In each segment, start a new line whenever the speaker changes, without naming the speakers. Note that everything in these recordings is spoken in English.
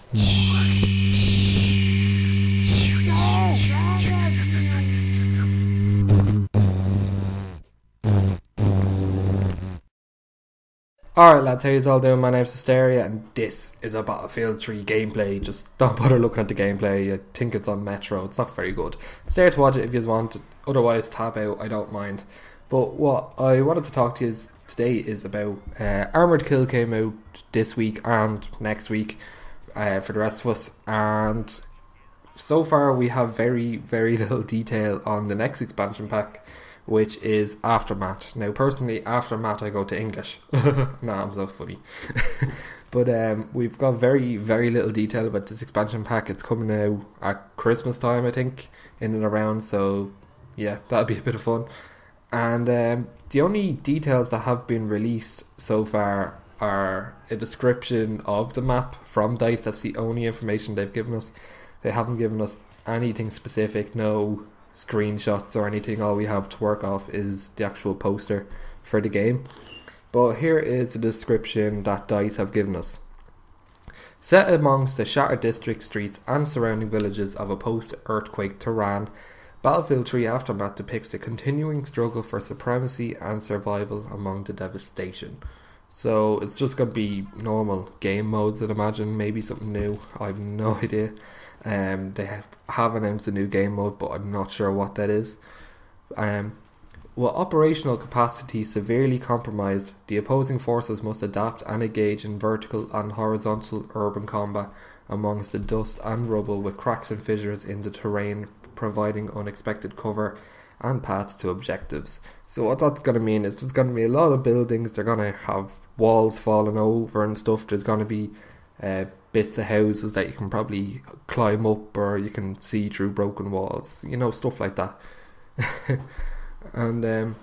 Alright lads, how you all doing? My name's Hysteria and this is a Battlefield 3 gameplay. Just don't bother looking at the gameplay. I think it's on Metro, it's not very good. Stay there to watch it if you want, otherwise tap out, I don't mind. But what I wanted to talk to you today is about Armoured Kill came out this week and next week for the rest of us, and so far we have very little detail on the next expansion pack, which is Aftermath. Now personally, Aftermath I go to English. Nah, I'm so funny. But we've got very little detail about this expansion pack. It's coming out at Christmas time, I think, in and around, so yeah, that'll be a bit of fun. And the only details that have been released so far are a description of the map from DICE. That's the only information they've given us. They haven't given us anything specific, no screenshots or anything. All we have to work off is the actual poster for the game. But here is the description that DICE have given us. Set amongst the shattered district streets and surrounding villages of a post-earthquake Tehran, Battlefield 3 Aftermath depicts the continuing struggle for supremacy and survival among the devastation. So it's just going to be normal game modes, I'd imagine, maybe something new, I have no idea. They have announced a new game mode, but I'm not sure what that is. With operational capacity severely compromised, the opposing forces must adapt and engage in vertical and horizontal urban combat amongst the dust and rubble, with cracks and fissures in the terrain providing unexpected cover and paths to objectives. So what that's going to mean is there's going to be a lot of buildings, they're going to have walls falling over and stuff, there's going to be bits of houses that you can probably climb up, or you can see through broken walls, you know, stuff like that. And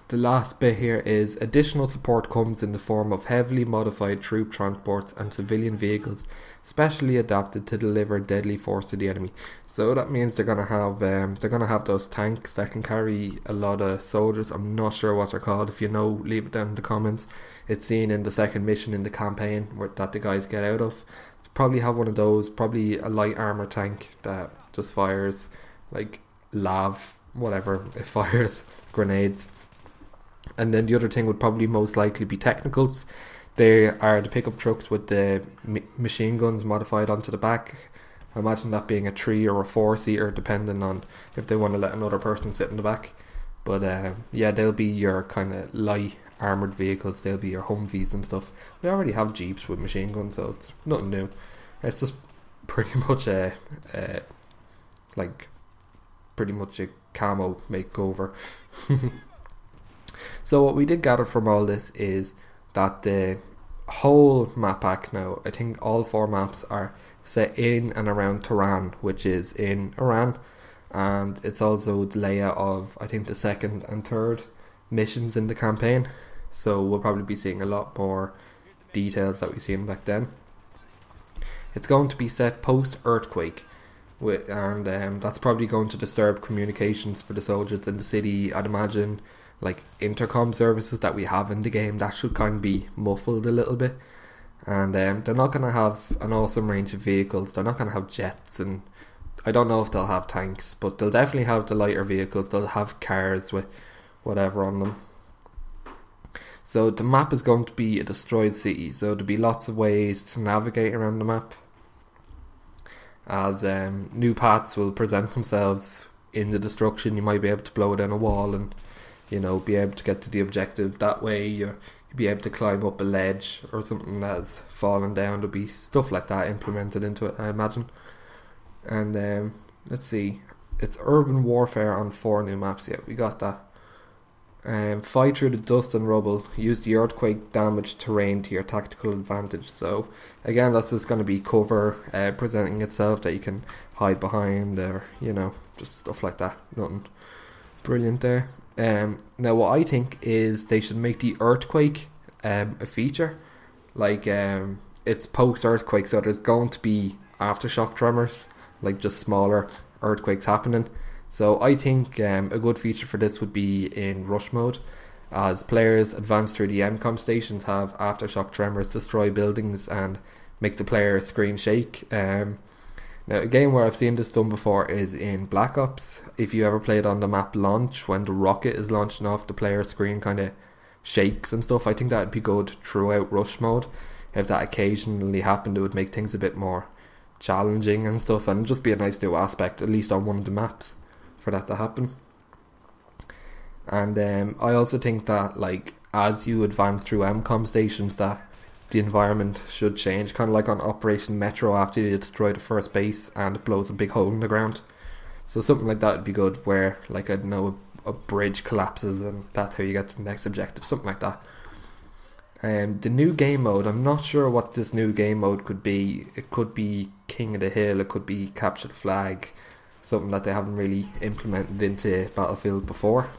the last bit here is additional support comes in the form of heavily modified troop transports and civilian vehicles specially adapted to deliver deadly force to the enemy. So that means they're gonna have those tanks that can carry a lot of soldiers. I'm not sure what they're called. If you know, leave it down in the comments. It's seen in the second mission in the campaign that the guys get out of. Probably have one of those, probably a light armor tank that just fires like whatever, it fires grenades. And then the other thing would probably most likely be technicals. They are the pickup trucks with the machine guns modified onto the back. I imagine that being a 3 or a 4-seater, depending on if they want to let another person sit in the back. But yeah, they'll be your kind of light armoured vehicles. They'll be your Humvees and stuff. We already have Jeeps with machine guns, so it's nothing new. It's just pretty much a camo makeover. So what we did gather from all this is that the whole map pack now, I think all 4 maps are set in and around Tehran, which is in Iran, and it's also the layout of, I think, the 2nd and 3rd missions in the campaign. So we'll probably be seeing a lot more details that we've seen back then. It's going to be set post-earthquake, and that's probably going to disturb communications for the soldiers in the city. I'd imagine like intercom services that we have in the game, that should kind of be muffled a little bit. And they're not going to have an awesome range of vehicles. They're not going to have jets, and I don't know if they'll have tanks, but they'll definitely have the lighter vehicles. They'll have cars with whatever on them. So the map is going to be a destroyed city, so there'll be lots of ways to navigate around the map, as new paths will present themselves in the destruction. You might be able to blow down a wall and, you know, be able to get to the objective that way. You'll be able to climb up a ledge or something that's fallen down. There'll be stuff like that implemented into it, I imagine. And let's see, it's urban warfare on 4 new maps. Yeah, we got that. Fight through the dust and rubble. Use the earthquake damaged terrain to your tactical advantage. So again, that's just going to be cover presenting itself that you can hide behind, or, you know, just stuff like that. Nothing brilliant there. Now what I think is they should make the earthquake a feature. Like it's post-earthquake, so there's going to be aftershock tremors, like just smaller earthquakes happening. So I think a good feature for this would be in rush mode. As players advance through the MCOM stations, have aftershock tremors destroy buildings and make the player screen shake. Now, a game where I've seen this done before is in Black Ops. If you ever played on the map Launch, when the rocket is launching off, the player screen kind of shakes and stuff. I think that would be good throughout Rush mode. If that occasionally happened, it would make things a bit more challenging and stuff, and just be a nice new aspect, at least on one of the maps, for that to happen. And I also think that, like, as you advance through MCOM stations, that the environment should change, kind of like on Operation Metro after you destroy the first base and it blows a big hole in the ground. So something like that would be good, where, like, I don't know, a bridge collapses and that's how you get to the next objective, something like that. The new game mode, I'm not sure what this new game mode could be. It could be King of the Hill, it could be Capture the Flag, something that they haven't really implemented into Battlefield before.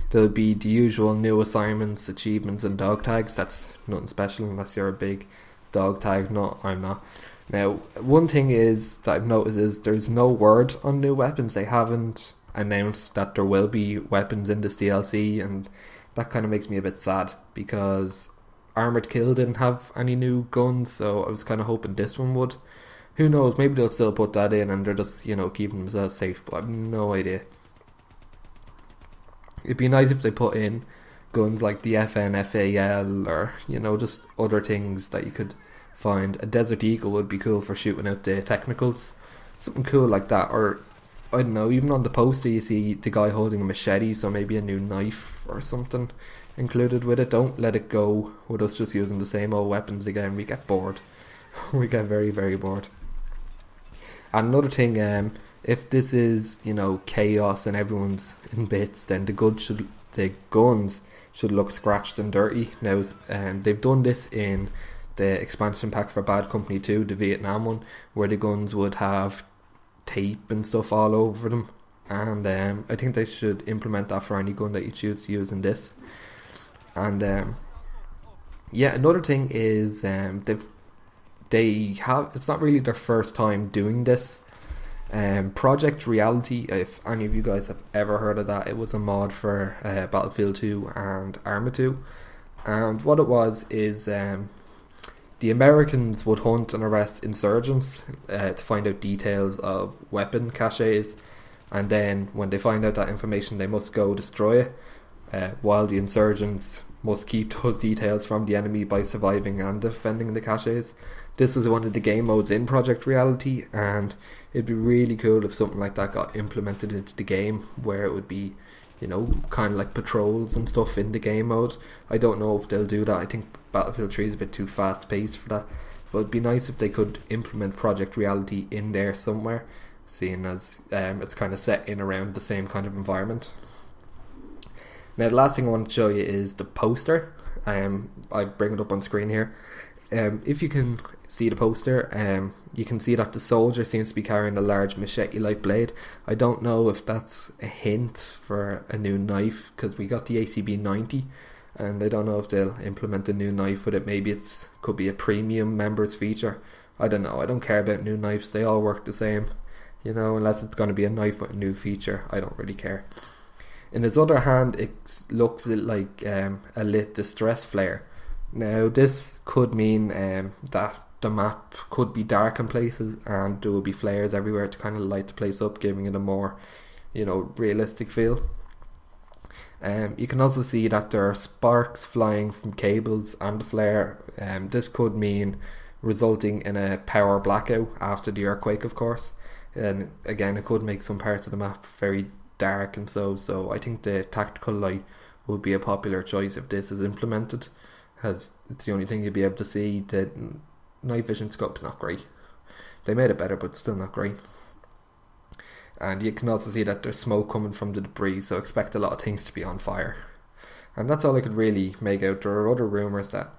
There'll be the usual new assignments, achievements and dog tags. That's nothing special unless you're a big dog tag. No, I'm not. Now, one thing is that I've noticed is there's no word on new weapons. They haven't announced that there will be weapons in this DLC, and that kind of makes me a bit sad, because Armored Kill didn't have any new guns, so I was kind of hoping this one would. Who knows, maybe they'll still put that in and they're just, you know, keeping themselves safe, but I have no idea. It'd be nice if they put in guns like the FNFAL, or, you know, just other things that you could find. A Desert Eagle would be cool for shooting out the technicals. Something cool like that. Or, I don't know, even on the poster you see the guy holding a machete, so maybe a new knife or something included with it. Don't let it go with us just using the same old weapons again. We get bored. We get very, very bored. And another thing, if this is, you know, chaos and everyone's in bits, then the guns should look scratched and dirty. Now, they've done this in the expansion pack for Bad Company 2, the Vietnam one, where the guns would have tape and stuff all over them. And I think they should implement that for any gun that you choose to use in this. And yeah, another thing is they have, it's not really their first time doing this. Project Reality, if any of you guys have ever heard of that, it was a mod for Battlefield 2 and Arma 2. And what it was is the Americans would hunt and arrest insurgents to find out details of weapon caches, and then when they find out that information they must go destroy it, while the insurgents must keep those details from the enemy by surviving and defending the caches. This is one of the game modes in Project Reality, and it'd be really cool if something like that got implemented into the game, where it would be, you know, kind of like patrols and stuff in the game mode. I don't know if they'll do that. I think Battlefield 3 is a bit too fast paced for that, but it'd be nice if they could implement Project Reality in there somewhere, seeing as it's kind of set in around the same kind of environment. Now, the last thing I want to show you is the poster. I bring it up on screen here. If you can see the poster, you can see that the soldier seems to be carrying a large machete-like blade. I don't know if that's a hint for a new knife, because we got the ACB 90, and I don't know if they'll implement a new knife with it. Maybe it could be a premium members feature. I don't know. I don't care about new knives. They all work the same, you know, unless it's going to be a knife with a new feature. I don't really care. In his other hand, it looks like a lit distress flare. Now, this could mean that the map could be dark in places and there will be flares everywhere to kind of light the place up, giving it a more, you know, realistic feel. You can also see that there are sparks flying from cables and the flare. This could mean resulting in a power blackout after the earthquake, of course. And again, it could make some parts of the map very dark and so I think the tactical light would be a popular choice if this is implemented, as it's the only thing you'll be able to see. The night vision scope's not great. They made it better, but still not great. And you can also see that there's smoke coming from the debris, so expect a lot of things to be on fire. And that's all I could really make out. There are other rumours that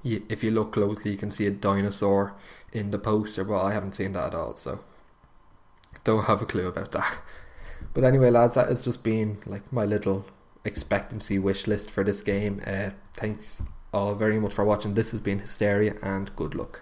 if you look closely you can see a dinosaur in the poster, but I haven't seen that at all, so don't have a clue about that. But anyway, lads, that has just been like my little expectancy wish list for this game. Thanks all very much for watching. This has been Hysteria, and good luck.